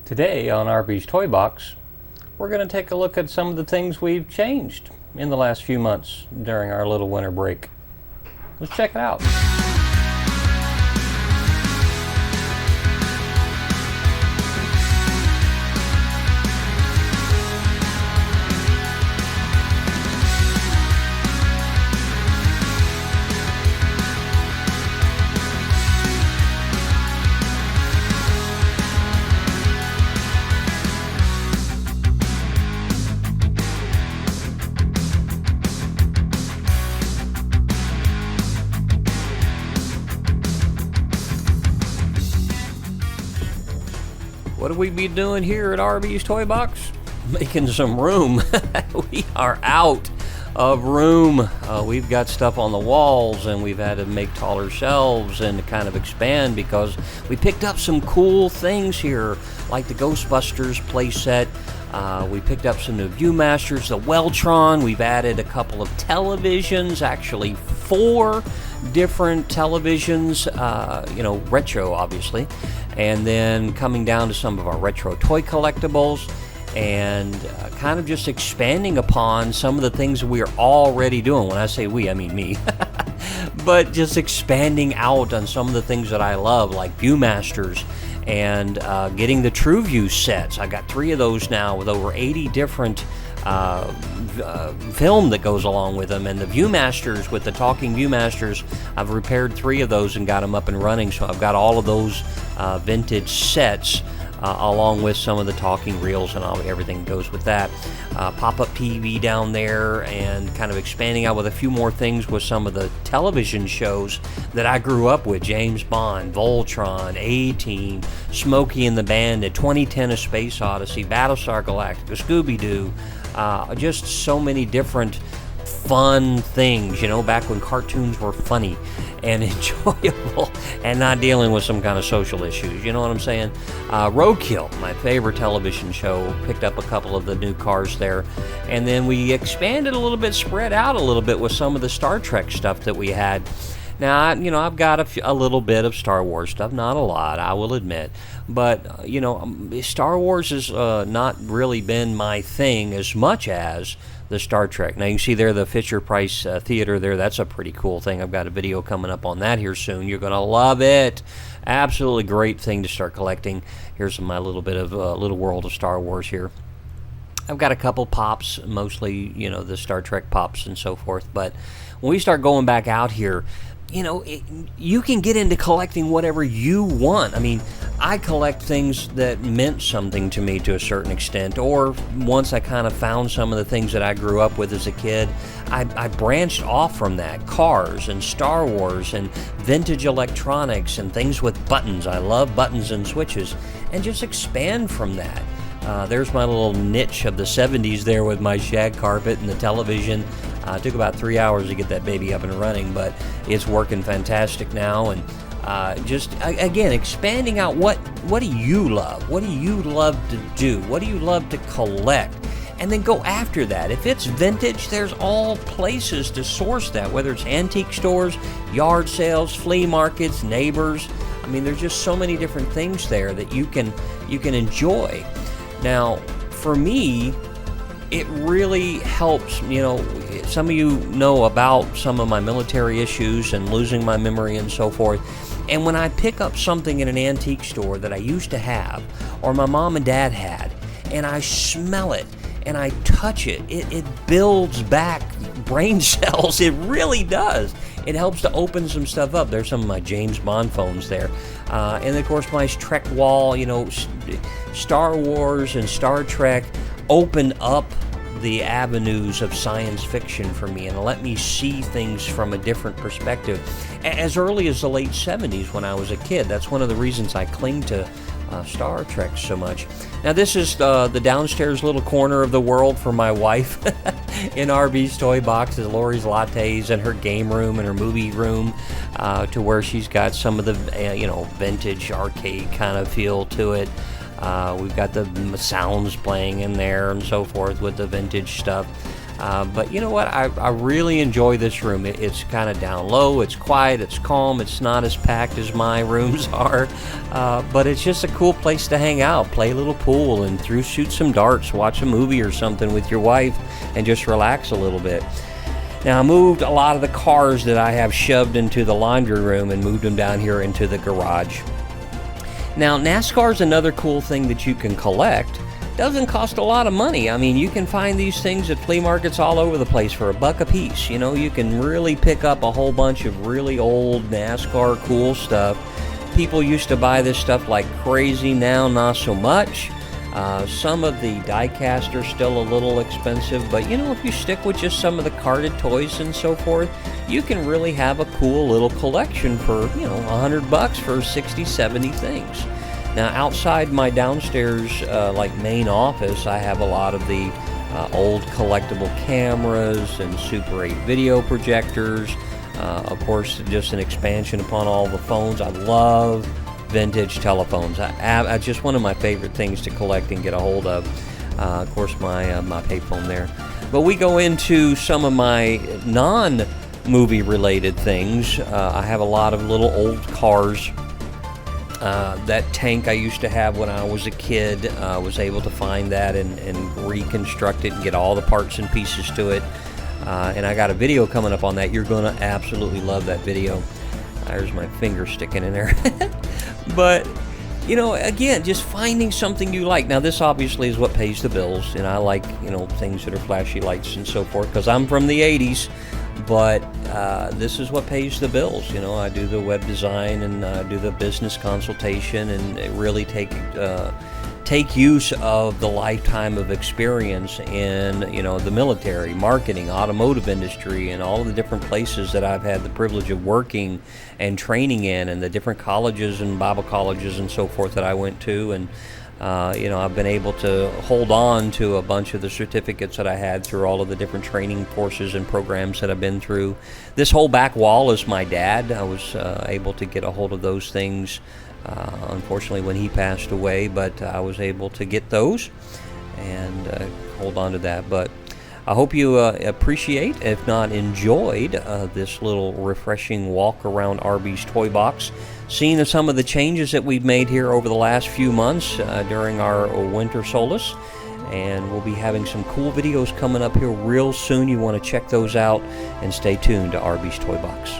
Today on RB's Toy Box, we're going to take a look at some of the things we've changed in the last few months during our little winter break. Let's check it out. What do we be doing here at RB's Toy Box? Making some room. We are out of room. We've got stuff on the walls, and we've had to make taller shelves and to kind of expand because we picked up some cool things here, like the Ghostbusters playset. We picked up some new Viewmasters, the Weltron. We've added a couple of televisions, actually 4 different televisions, retro obviously, and then coming down to some of our retro toy collectibles and kind of just expanding upon some of the things we are already doing. When I say we, I mean me. But just expanding out on some of the things that I love, like Viewmasters, and getting the TrueView sets. I got 3 of those now with over 80 different film that goes along with them, and the Viewmasters with the talking Viewmasters, I've repaired 3 of those and got them up and running, so I've got all of those vintage sets along with some of the talking reels and everything that goes with that. Pop-up TV down there, and kind of expanding out with a few more things with some of the television shows that I grew up with. James Bond, Voltron, A-Team, Smokey and the Bandit, 2010: A Space Odyssey, Battlestar Galactica, Scooby-Doo, just so many different fun things, back when cartoons were funny and enjoyable and not dealing with some kind of social issues, you know what I'm saying? Roadkill, my favorite television show, picked up a couple of the new cars there, and then we expanded a little bit, spread out a little bit with some of the Star Trek stuff that we had. Now, I've got a little bit of Star Wars stuff, not a lot, I will admit, but, Star Wars has not really been my thing as much as the Star Trek. Now, you can see there the Fisher-Price Theater there. That's a pretty cool thing. I've got a video coming up on that here soon. You're going to love it. Absolutely great thing to start collecting. Here's my little bit of little world of Star Wars here. I've got a couple pops, mostly, the Star Trek pops and so forth. But when we start going back out here, you can get into collecting whatever you want. I mean, I collect things that meant something to me to a certain extent, or once I kind of found some of the things that I grew up with as a kid, I branched off from that. Cars and Star Wars and vintage electronics and things with buttons. I love buttons and switches, and just expand from that. There's my little niche of the 70s there with my shag carpet and the television. It took about 3 hours to get that baby up and running, but it's working fantastic now. And again, expanding out what do you love? What do you love to do? What do you love to collect? And then go after that. If it's vintage, there's all places to source that, whether it's antique stores, yard sales, flea markets, neighbors. I mean, there's just so many different things there that you can enjoy. Now, for me, it really helps. Some of you know about some of my military issues and losing my memory and so forth. And when I pick up something in an antique store that I used to have, or my mom and dad had, and I smell it and I touch it, it builds back brain cells. It really does. It helps to open some stuff up. There's some of my James Bond phones there. And of course, my Trek wall, Star Wars and Star Trek opened up the avenues of science fiction for me and let me see things from a different perspective. As early as the late 70s when I was a kid, that's one of the reasons I cling to Star Trek so much. Now, this is the downstairs little corner of the world for my wife in RB's Toy Box, is Lori's Lattes and her game room and her movie room, to where she's got some of the vintage arcade kind of feel to it. We've got the sounds playing in there and so forth with the vintage stuff. But you know what? I really enjoy this room. It's kind of down low. It's quiet. It's calm. It's not as packed as my rooms are. But it's just a cool place to hang out, play a little pool, and shoot some darts, watch a movie or something with your wife, and just relax a little bit. Now, I moved a lot of the cars that I have shoved into the laundry room and moved them down here into the garage. Now, NASCAR is another cool thing that you can collect. Doesn't cost a lot of money. I mean, you can find these things at flea markets all over the place for $1 a piece. You know, you can really pick up a whole bunch of really old NASCAR cool stuff. People used to buy this stuff like crazy. Now, not so much. Some of the die-cast are still a little expensive, but you know, if you stick with just some of the carded toys and so forth, you can really have a cool little collection for, you know, $100 for 60, 70 things. Now, outside my downstairs, like main office, I have a lot of the old collectible cameras and Super 8 video projectors. Of course, just an expansion upon all the phones. I love vintage telephones. I just one of my favorite things to collect and get a hold of. Of course, my payphone there. But we go into some of my non-movie related things. I have a lot of little old cars. That tank I used to have when I was a kid, was able to find that and reconstruct it and get all the parts and pieces to it. And I got a video coming up on that. You're going to absolutely love that video. There's my finger sticking in there. But, you know, again, just finding something you like. Now, this obviously is what pays the bills, and I like, you know, things that are flashy lights and so forth, because I'm from the 80s. But this is what pays the bills. You know, I do the web design and do the business consultation, and really take use of the lifetime of experience in, you know, the military, marketing, automotive industry, and all of the different places that I've had the privilege of working and training in, and the different colleges and Bible colleges and so forth that I went to. And you know, I've been able to hold on to a bunch of the certificates that I had through all of the different training courses and programs that I've been through. This whole back wall is my dad. I was able to get a hold of those things, unfortunately, when he passed away, but I was able to get those and hold on to that. But I hope you appreciate, if not enjoyed, this little refreshing walk around Arby's Toy Box, seeing some of the changes that we've made here over the last few months during our winter solstice. And we'll be having some cool videos coming up here real soon. You want to check those out, and stay tuned to Arby's Toy Box.